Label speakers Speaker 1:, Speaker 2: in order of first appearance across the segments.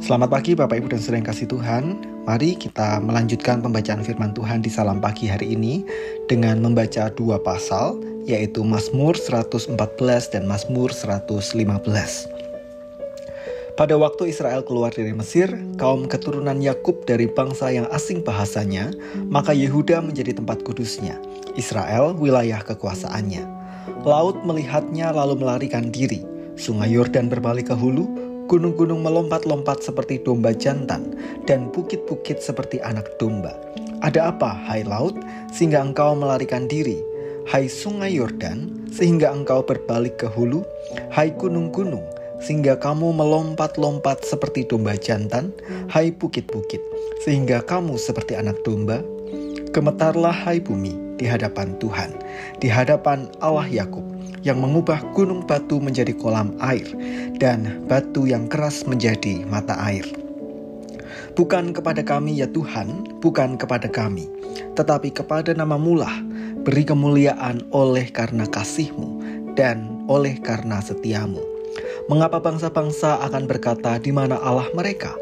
Speaker 1: Selamat pagi Bapak Ibu dan Saudara yang kasih Tuhan. Mari kita melanjutkan pembacaan firman Tuhan di Salam Pagi hari ini dengan membaca dua pasal, yaitu Mazmur 114 dan Mazmur 115. Pada waktu Israel keluar dari Mesir, kaum keturunan Yakub dari bangsa yang asing bahasanya, maka Yehuda menjadi tempat kudusnya, Israel wilayah kekuasaannya. Laut melihatnya lalu melarikan diri, sungai Yordan berbalik ke hulu, gunung-gunung melompat-lompat seperti domba jantan, dan bukit-bukit seperti anak domba. Ada apa, hai laut, sehingga engkau melarikan diri? Hai sungai Yordan, sehingga engkau berbalik ke hulu? Hai gunung-gunung, sehingga kamu melompat-lompat seperti domba jantan? Hai bukit-bukit, sehingga kamu seperti anak domba? Gemetarlah hai bumi di hadapan Tuhan, di hadapan Allah Yakub, yang mengubah gunung batu menjadi kolam air, dan batu yang keras menjadi mata air. Bukan kepada kami ya Tuhan, bukan kepada kami, tetapi kepada nama-Mu lah beri kemuliaan oleh karena kasih-Mu dan oleh karena setia-Mu. Mengapa bangsa-bangsa akan berkata, di mana Allah mereka?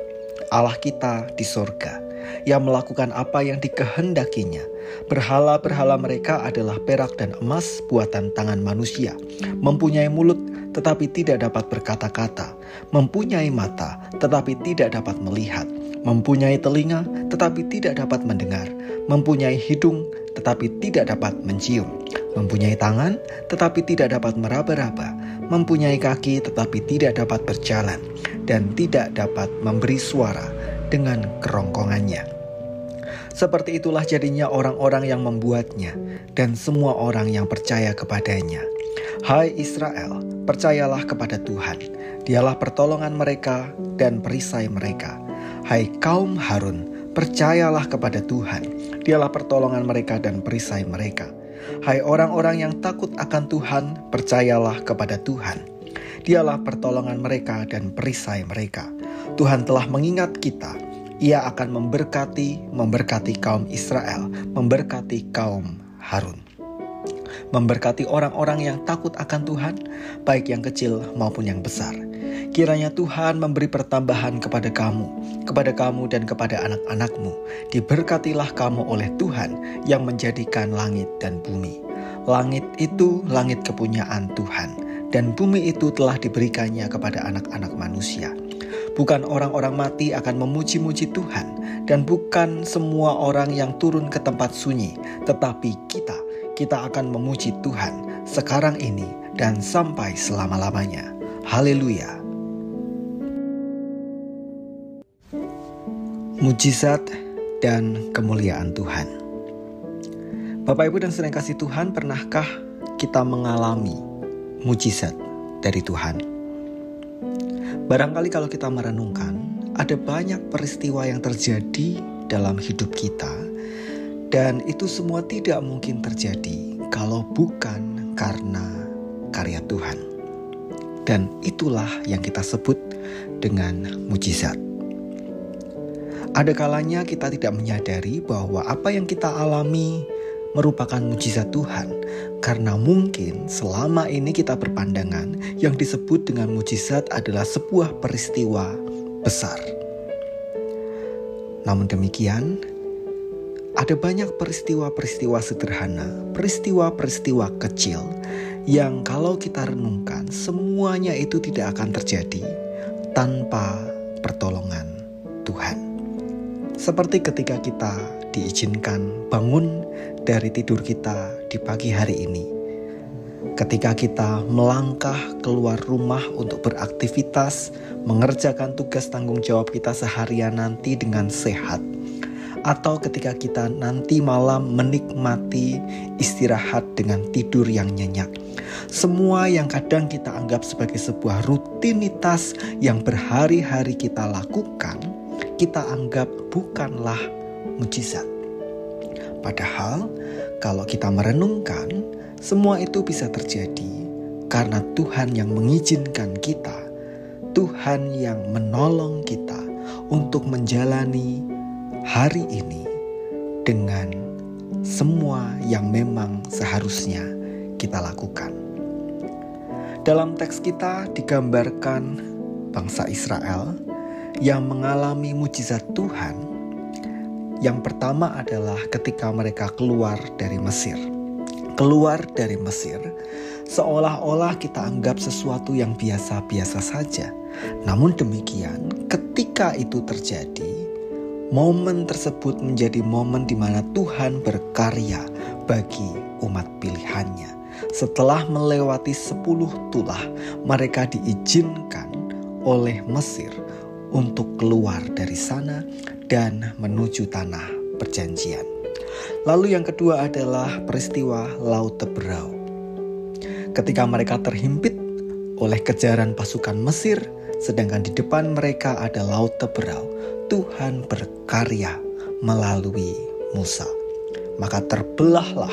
Speaker 1: Allah kita di sorga, yang melakukan apa yang dikehendakinya. Berhala-berhala mereka adalah perak dan emas buatan tangan manusia, mempunyai mulut tetapi tidak dapat berkata-kata, mempunyai mata tetapi tidak dapat melihat, mempunyai telinga tetapi tidak dapat mendengar, mempunyai hidung tetapi tidak dapat mencium, mempunyai tangan tetapi tidak dapat meraba-raba, mempunyai kaki tetapi tidak dapat berjalan, dan tidak dapat memberi suara dengan kerongkongannya. Seperti itulah jadinya orang-orang yang membuatnya dan semua orang yang percaya kepadanya. Hai Israel, percayalah kepada Tuhan. Dialah pertolongan mereka dan perisai mereka. Hai kaum Harun, percayalah kepada Tuhan. Dialah pertolongan mereka dan perisai mereka. Hai orang-orang yang takut akan Tuhan, percayalah kepada Tuhan. Dialah pertolongan mereka dan perisai mereka. Tuhan telah mengingat kita. Ia akan memberkati kaum Israel, memberkati kaum Harun. Memberkati orang-orang yang takut akan Tuhan, baik yang kecil maupun yang besar. Kiranya Tuhan memberi pertambahan kepada kamu dan kepada anak-anakmu. Diberkatilah kamu oleh Tuhan yang menjadikan langit dan bumi. Langit itu langit kepunyaan Tuhan, dan bumi itu telah diberikannya kepada anak-anak manusia. Bukan orang-orang mati akan memuji-muji Tuhan, dan bukan semua orang yang turun ke tempat sunyi, tetapi kita akan memuji Tuhan sekarang ini dan sampai selama-lamanya. Haleluya. Mujizat dan kemuliaan Tuhan. Bapak Ibu dan Saudara yang kasih Tuhan, pernahkah kita mengalami mujizat dari Tuhan? Barangkali kalau kita merenungkan, ada banyak peristiwa yang terjadi dalam hidup kita, dan itu semua tidak mungkin terjadi kalau bukan karena karya Tuhan. Dan itulah yang kita sebut dengan mujizat. Ada kalanya kita tidak menyadari bahwa apa yang kita alami merupakan mujizat Tuhan, karena mungkin selama ini kita berpandangan yang disebut dengan mujizat adalah sebuah peristiwa besar. Namun demikian, ada banyak peristiwa-peristiwa sederhana, peristiwa-peristiwa kecil yang kalau kita renungkan, semuanya itu tidak akan terjadi tanpa pertolongan Tuhan. Seperti ketika kita diizinkan bangun dari tidur kita di pagi hari ini. Ketika kita melangkah keluar rumah untuk beraktivitas, mengerjakan tugas tanggung jawab kita seharian nanti dengan sehat. Atau ketika kita nanti malam menikmati istirahat dengan tidur yang nyenyak. Semua yang kadang kita anggap sebagai sebuah rutinitas yang berhari-hari kita lakukan, kita anggap bukanlah mujizat. Padahal kalau kita merenungkan, semua itu bisa terjadi karena Tuhan yang mengizinkan kita, Tuhan yang menolong kita untuk menjalani hari ini dengan semua yang memang seharusnya kita lakukan. Dalam teks kita digambarkan bangsa Israel yang mengalami mujizat Tuhan, yang pertama adalah ketika mereka keluar dari Mesir. Keluar dari Mesir, seolah-olah kita anggap sesuatu yang biasa-biasa saja. Namun demikian, ketika itu terjadi, momen tersebut menjadi momen di mana Tuhan berkarya bagi umat pilihannya. Setelah melewati 10 tulah, mereka diizinkan oleh Mesir untuk keluar dari sana dan menuju tanah perjanjian. Lalu yang kedua adalah peristiwa Laut Teberau. Ketika mereka terhimpit oleh kejaran pasukan Mesir, sedangkan di depan mereka ada Laut Teberau, Tuhan berkarya melalui Musa. Maka terbelahlah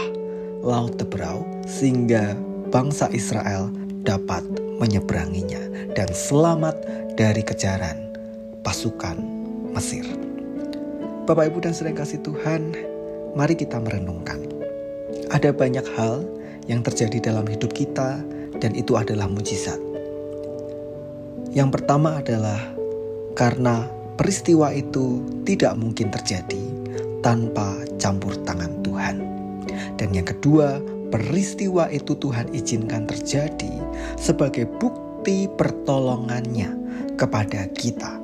Speaker 1: Laut Teberau sehingga bangsa Israel dapat menyeberanginya dan selamat dari kejaran pasukan Mesir. Bapak, Ibu, dan saudara kasih Tuhan, mari kita merenungkan. Ada banyak hal yang terjadi dalam hidup kita dan itu adalah mujizat. Yang pertama adalah karena peristiwa itu tidak mungkin terjadi tanpa campur tangan Tuhan. Dan yang kedua, peristiwa itu Tuhan izinkan terjadi sebagai bukti pertolongannya kepada kita,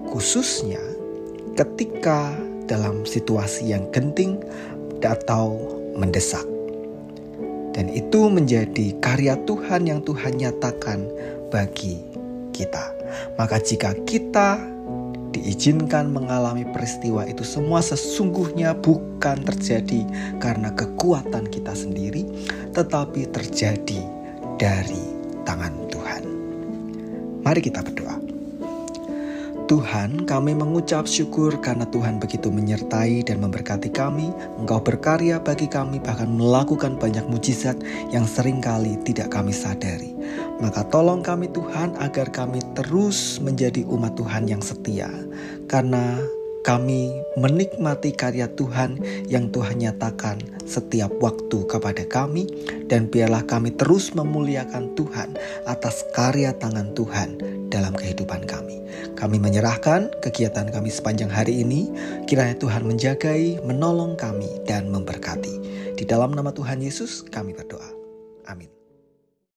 Speaker 1: khususnya ketika dalam situasi yang genting atau mendesak. Dan itu menjadi karya Tuhan yang Tuhan nyatakan bagi kita. Maka jika kita diizinkan mengalami peristiwa itu semua, sesungguhnya bukan terjadi karena kekuatan kita sendiri, tetapi terjadi dari tangan Tuhan. Mari kita berdoa. Tuhan, kami mengucap syukur karena Tuhan begitu menyertai dan memberkati kami. Engkau berkarya bagi kami, bahkan melakukan banyak mujizat yang seringkali tidak kami sadari. Maka tolong kami Tuhan agar kami terus menjadi umat Tuhan yang setia, karena kami menikmati karya Tuhan yang Tuhan nyatakan setiap waktu kepada kami. Dan biarlah kami terus memuliakan Tuhan atas karya tangan Tuhan dalam kehidupan kami. Kami menyerahkan kegiatan kami sepanjang hari ini. Kiranya Tuhan menjagai, menolong kami, dan memberkati. Di dalam nama Tuhan Yesus kami berdoa. Amin.